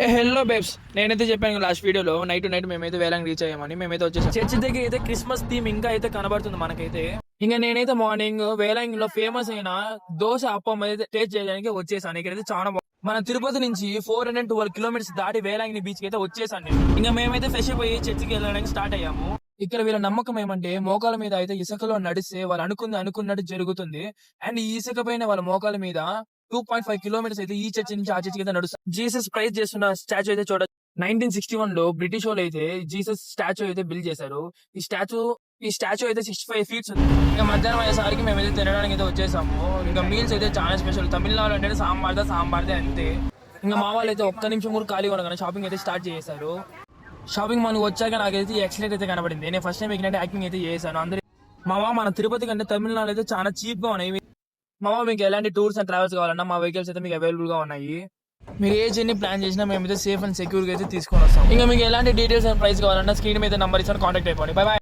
Hello babes, నేనైతే చెప్పాను last వీడియోలో నైట్ మేమైతే వేలాంగ్ రీచ్ అయ్యామని. మేమైతే వచ్చేసాం. చర్చ్ దగ్గర అయితే క్రిస్మస్ థీమ్ ఇంకా అయితే కనబడుతుంది మనకైతే. ఇంకా నేనైతే మార్నింగ్ వేలాంగ్ లో ఫేమస్ అయిన దోశ అప్పం అయితే టేస్ట్ చేయడానికి వచ్చేసాను. ఇక్కడైతే చాలా మన తిరుపతి నుంచి 412 కిలోమీటర్స్ దాటి వేలాంగిని బీచ్ కి అయితే వచ్చేసాను నేను. ఇంకా మేమైతే ఫ్రెష్ అయిపోయి చర్చికి వెళ్ళడానికి స్టార్ట్ అయ్యాము. ఇక్కడ వీళ్ళ నమ్మకం ఏమంటే మోకాల మీద అయితే ఇసుకలో నడిస్తే వాళ్ళు అనుకున్నట్టు జరుగుతుంది. అండ్ ఈ ఇసుక పైన వాళ్ళ మోకాల మీద 2.5 కిలోమీటర్స్ అయితే ఈ చర్చి నుంచి ఆ చర్చికి అయితే నడుస్తారు. జీసస్ ప్రైజ్ చేస్తున్న స్టాచ్యూ అయితే చూడ 1961 లో బ్రిటిష్ వాళ్ళు అయితే జీసస్ స్టాచ్యూ అయితే బిల్డ్ చేశారు. ఈ స్టాచ్యూ అయితే 65 ఫీట్స్ ఉంది. ఇంకా మధ్యాహ్నం అయ్యేసరికి మేమైతే తినడానికి అయితే వచ్చేసాము. ఇంకా మీల్స్ అయితే చాలా స్పెషల్. తమిళనాడు అంటే సాంబార్దే అంతే. ఇంకా మా వాళ్ళు అయితే ఒక్క నిమిషం కూడా ఖాళీ ఉండగానే షాపింగ్ అయితే స్టార్ట్ చేశారు. షాపింగ్ మాల్ వచ్చాక నాకైతే ఎక్సలెంట్ అయితే కనబడింది. నేను ఫస్ట్ టైం ఎక్కినట్టు యాక్టింగ్ అయితే చేశాను. అందరూ మన తిరుపతి కంటే తమిళనాడు అయితే చాలా చీప్ గా ఉన్నాయి. మీకు ఎలాంటి టూర్స్ అండ్ ట్రావెల్స్ కావాలన్నా మా వెహికల్స్ అయితే మీకు అవైలబుల్ గా ఉన్నాయి. మీరు ఏ జర్నీ ప్లాన్ చేసినా మేమైతే సేఫ్ అండ్ సెక్యూర్ గా అయితే తీసుకొని వస్తాం. ఇంకా మీకు ఎలాంటి డీటెయిల్స్ అండ్ ప్రైస్ కావాలన్నా స్క్రీన్ మీద నంబర్ ఇస్తాను, కాంటాక్ట్ అయిపోండి. By by.